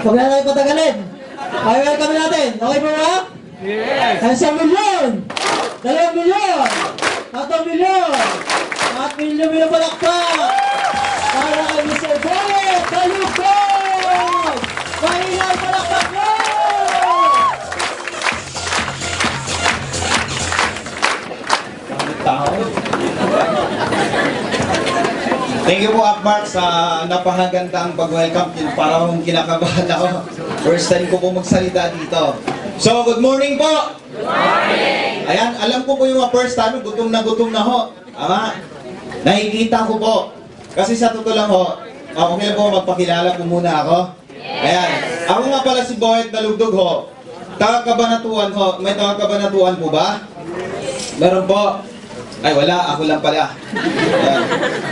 Huwag na tayo patagalin. Welcome natin. Okay po ba? Yes! 1 milyon! 2 milyon! 3 milyon! 4 milyon palakpak! Para kay Mr. Boyet! Kalugod! Mahinay palakpak mo! Thank you po, Akmark, sa napakagandang pag-welcome. Parang kinakabahan ako. First time ko po magsalita dito. So, good morning po! Good morning! Ayan, alam ko po yung mga first time, gutom na ho. Ama, nakikita ko po. Kasi sa totoo lang ho, okay po, magpakilala po muna ako. Ayan, ako nga pala si Boyet Dalugdog ho. Taga-Kabanatuan ho. May taga-Kabanatuan po ba? Meron po. Ay, wala. Ako lang pala. Ayan.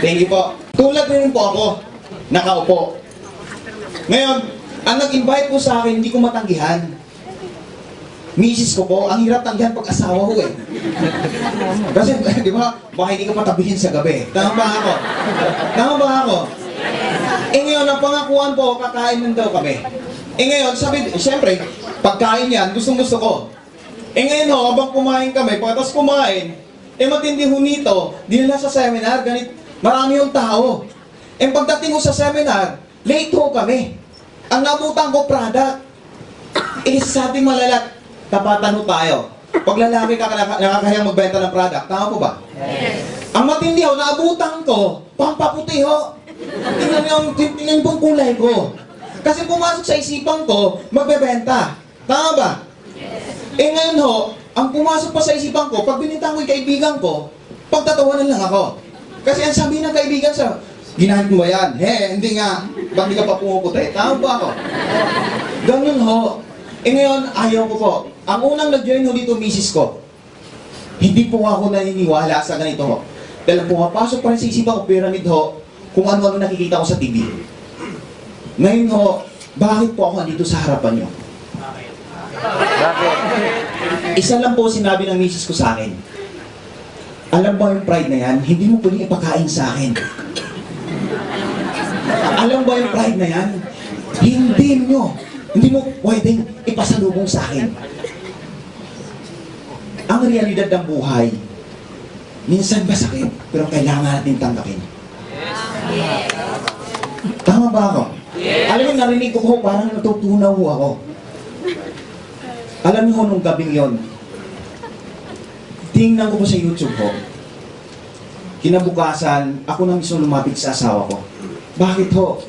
Thank you po. Tulad rin po ako. Nakaupo. Ngayon, ang nag-invite po sa akin, hindi ko matanggihan. Misis ko po, ang hirap tanggihan pag asawa ko eh. Kasi, di ba, baka hindi ko matabihin sa gabi. Tama ba ako? Tama ba ako? Eh ngayon, ang pangakuan po, kakain nun daw kami. Eh ngayon, sabi, siyempre, pagkain yan, gustong-gusto ko. Eh ngayon ho, habang kumain kami, pagkatapos kumain, eh matindi ho nito, dinala sa seminar, ganit, marami yung tao. Eh pagdating ko sa seminar, late ho kami. Ang nabutan ko, product. Eh sa ating malalat, tapatan ho tayo. Pag lalaki ka, nakakahiyang magbenta ng product, tama po ba? Yes. Ang matindi ho, naabutan ko, pampaputi ho. Tingnan yung kulay ko. Kasi pumasok sa isipan ko, magbebenta. Tama ba? Yes. Eh ngayon ho, ang pumasok pa sa isipan ko, pag binintang ko yung kaibigan ko, pagtatawanan lang ako. Kasi ang sabi ng kaibigan sa, ginahan ko ba yan? Hindi nga. Bakit di ka pa pumuputi? Tama ba ako? Ganun ho. Eh ngayon, ayaw ko po. Ang unang nag-join ho dito, misis ko. Hindi po ako naniniwala sa ganito ho. Dahil pumapasok pa rin sa isipan ko, pyramid ho, kung ano-ano nakikita ko sa TV. Ngayon ho, bakit po ako andito sa harapan nyo? Bakit? Isa lang po sinabi ng misis ko sa akin. Alam ba yung pride na yan? Hindi mo pwedeng ipakain sa akin. Alam ba yung pride na yan? Hindi mo pwedeng ipasalubong sa akin. Ang realidad ng buhay, minsan masakit, pero kailangan natin tanggapin. Tama ba ako? Alam mo, narinig ko po, parang natutunaw ako. Alam niyo nung gabing yon, tingnan ko po sa YouTube ko. Kinabukasan, ako na mismo lumapit sa asawa ko. Bakit ho?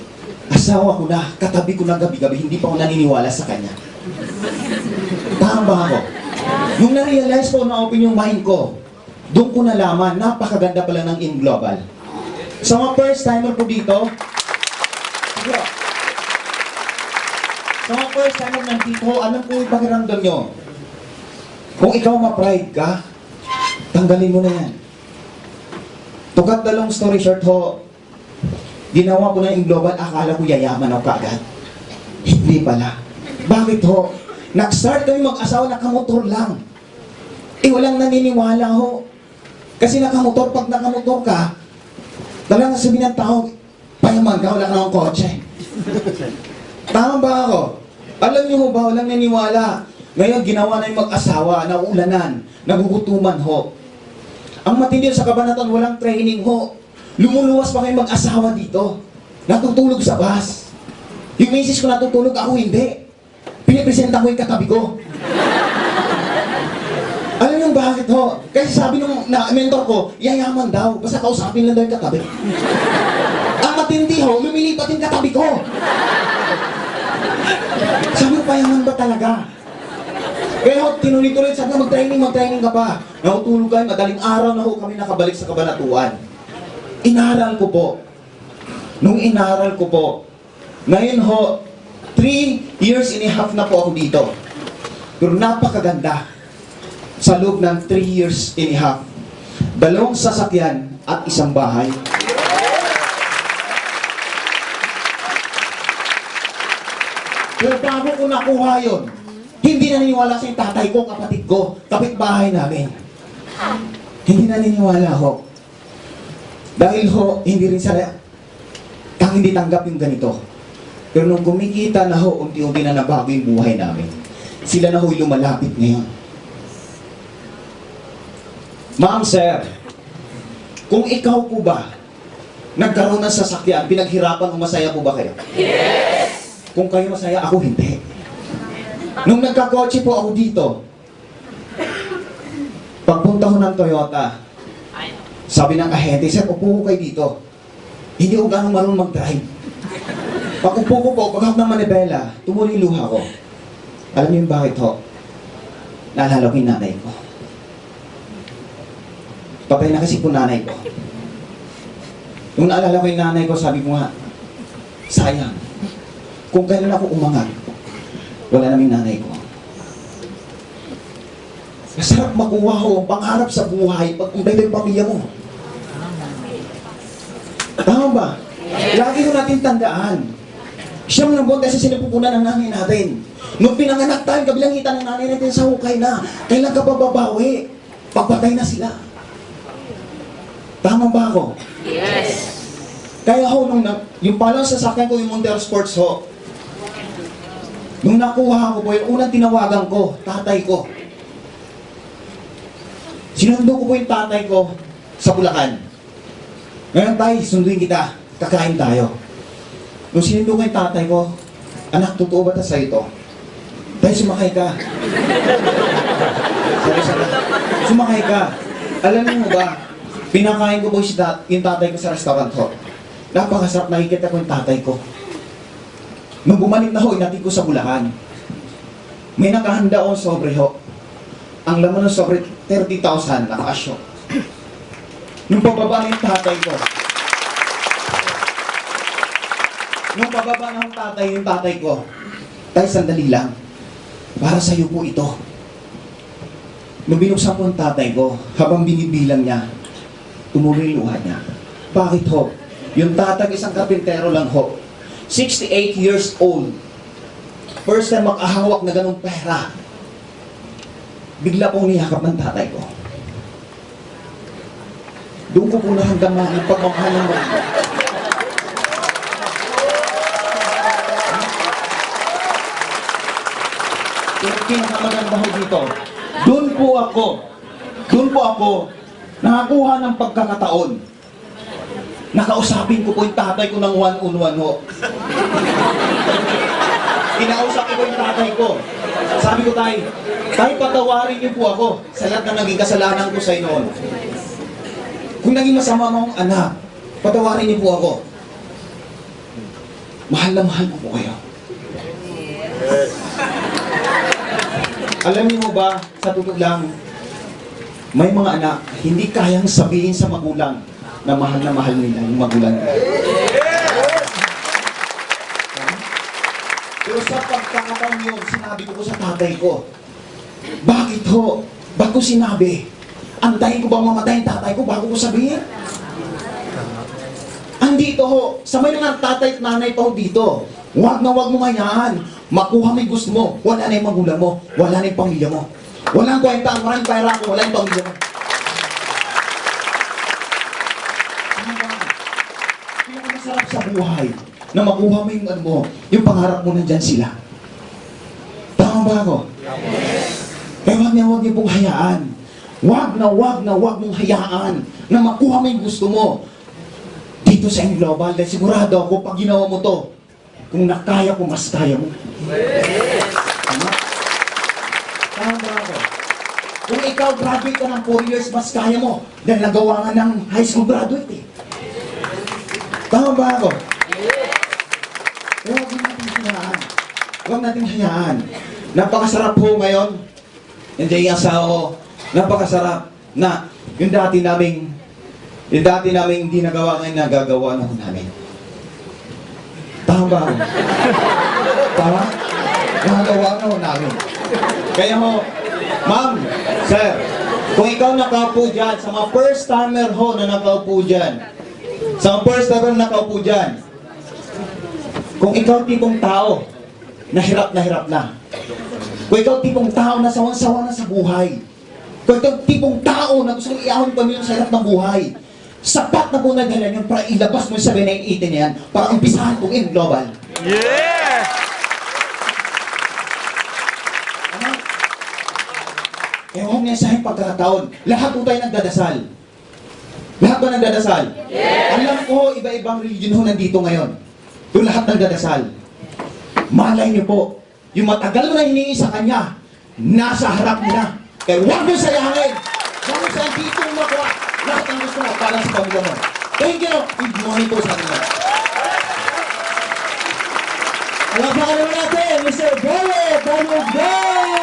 Asawa ko na, katabi ko na gabi-gabi, hindi pa ako naniniwala sa kanya. Tama ba ako? Nung na-realize ko, na-open yung mind ko, doon ko nalaman, napakaganda pala ng In Global. Sa mga first timer po dito, sa mga first timer nandito, alam ko yung pakiramdam nyo. Kung ikaw ma-pride ka, tanggalin mo na yan. To cut the long story short ho, ginawa ko na yung global, akala ko yayaman ako kaagad. Hindi pala. Bakit ho? Nag-start kami mag-asawa, nakamotor lang. Eh walang naniniwala ho. Kasi nakamotor, pag nakamotor ka, talagang sabihin ng tao, payaman ka, wala ka ng kotse. Tama ba ako? Alam niyo ho ba, walang naniniwala. Ngayon, ginawa na yung mag-asawa, naulanan, nagugutuman ho. Ang matindi sa Kabanatuan, walang training ho. Lumuluwas pa kayo mag-asawa dito. Natutulog sa bus. Yung misis ko natutulog, ako hindi. Pinipresenta ko yung katabi ko. Alam niyo bakit ho? Kasi sabi nung mentor ko, yayaman daw. Basta kausapin lang daw yung katabi. Ang matindi ho, lumilipat yung katabi ko. Sabi ko, payaman ba talaga? Kaya ho, tinuloy-tuloy, sabi ko, mag-training ka pa. Nakutulog kayo, madaling araw na ho kami nakabalik sa Kabanatuan. Inaral ko po. Nung inaral ko po, ngayon ho, 3 years and a half na po ako dito. Pero napakaganda. Sa loob ng 3 years and a half. 2 sasakyan at 1 bahay. Pero bago ko nakuha yun, hindi naniniwala sa yung tatay ko, kapatid ko, kapitbahay namin. Hindi naniniwala ho. Dahil ho, hindi rin sila hindi tanggap yung ganito. Pero nung kumikita na ho, unti-unti na nabago yung buhay namin. Sila na ho'y lumalapit ngayon. Ma'am, sir, kung ikaw po ba, nagkaroon ng sasakyan, pinaghirapan o masaya po ba kayo? Yes! Kung kayo masaya, ako hindi. Nung nagkakotse po ako dito, pagpunta ko ng Toyota, sabi ng ahente, sir, upo ko kayo dito. Hindi ko ganong marunong mag-drive. Pag upo ko po, pagkakap ng manibela, tumuloy yung luha ko. Alam niyo yung bakit ho? Naalala ko yung nanay ko. Patay na kasi po nanay ko. Nung naalala ko yung nanay ko, sabi ko nga, sayang. Kung kailan ako umangat, wala naming nanay ko. Masarap makuha ho ang pangarap sa buhay pag umbay yung pamilya mo. Tama ba? Lagi ko natin tandaan. Siyam na buwan kasi sinapupunan ng nanay natin. Nung pinanganak tayo, kabilang kita ng nanay natin sa hukay na. Kailan ka pa babawi? Pagpatay na sila. Tama ba ako? Yes. Kaya ho, yung palang sasakyan ko, yung Montero Sports ho, nung nakuha ko po, yung unang tinawagan ko, tatay ko. Sinundo ko po yung tatay ko sa Bulacan. Ngayon tayo, sunduin kita, kakain tayo. Nung sinundo ko yung tatay ko, anak, totoo ba ta sa'yo ito? Tayo, sumakay ka. Sabi sa sumakay ka. Alam mo ba, pinakain ko po yung tatay ko sa restaurant ho. Napakasarap, nakikita ko yung tatay ko. Nung bumalik na ho, inatid ko sa Bulacan. May nakahanda akong sobre ho. Ang laman ng sobre, 30,000 na cash ho. Nung pababa na yung tatay ko, nung pababa na yung tatay ko, tayo sandali lang. Para sa'yo po ito. Nung binuksan ko ang tatay ko, habang binibilang niya, tumuloy yung luha niya. Bakit ho? Yung tatay isang karpintero lang ho. 68 years old. First time makahawak na ganong pera. Bigla pong niyakap ng tatay ko. Doon ko po naramdaman yung pagmamahal ng mga. Yung pinakamaganda ho dito, doon po ako nakakuha ng pagkakataon. Nakausapin ko po yung tatay ko ng one-on-one ho. Kinausap ko yung tatay ko. Sabi ko, tay, patawarin niyo po ako sa lahat na naging kasalanan ko sa inyo. Kung naging masama mong anak, patawarin niyo po ako. Mahal na mahal ko po kayo. Alam niyo ba, sa totoo lang, may mga anak, hindi kayang sabihin sa magulang na mahal nila yung magulang nila. Pero sa pagkakataon yun, sinabi ko sa tatay ko, bakit ho? Ba't ko sinabi? Antayin ko bang mamatay ang tatay ko bago ko sabihin? Andito ho, sa may mga tatay at nanay pa ho dito, huwag mong hayaan. Makuha mo yung gusto mo, wala na yung magulang mo, wala na yung pamilya mo. Walang kwenta, maraming pera ko, wala yung pamilya mo. Pinakamasarap sa buhay na makuha mo yung ano mo, yung pangarap mo nandyan sila. Tama ba ako? Kaya huwag niyo pong hayaan. Huwag mong hayaan na makuha mo yung gusto mo dito sa Global. Dahil sigurado ako, pag ginawa mo to, kung nakaya ko, mas kaya mo. Tama? Tama ba ako? Kung ikaw graduate ka ng 4 years, mas kaya mo. Dahil nagawa nga ng high school graduate eh. Tama ba ako? Huwag natin hayaan. Huwag natin hayaan. Napakasarap po ngayon. Hindi yung asawa ko. Napakasarap na yung dati naming hindi nagawa ngayon, nagagawa na namin. Tama ba ako? Tama? Nagagawa na namin. Kaya ho, ma'am, sir, kung ikaw nakaupo dyan, sa mga first timer ho na nakaupo dyan, sa mga first timer na nakaupo dyan, kung ikaw tipong tao, na hirap na, kung ikaw tipong tao na sawan-sawa na sa buhay, kung ikaw tipong tao na gusto kong iahon pamilya sa hirap ng buhay, sapat na po na dalan yun para ilabas mo yung 7-8 na yan para umpisahan kong in global. Yeah! Ano? Eh, huwag niya sa pagkakataon. Lahat po tayo nagdadasal. Lahat ba nagdadasal? Yes! Alam ko, iba-ibang religion ho nandito ngayon. Yung lahat nagdadasal. Malay niyo po, yung matagal mo na hiningi sa Kanya, nasa harap mo na. Kaya huwag mo sayangin. Huwag mo sayangin dito mo makuha. Lahat ang gusto mo para sa pamilya mo. Thank you. Good morning po sa atin. Alapakan naman natin, Mr. Garrett Donald Gay!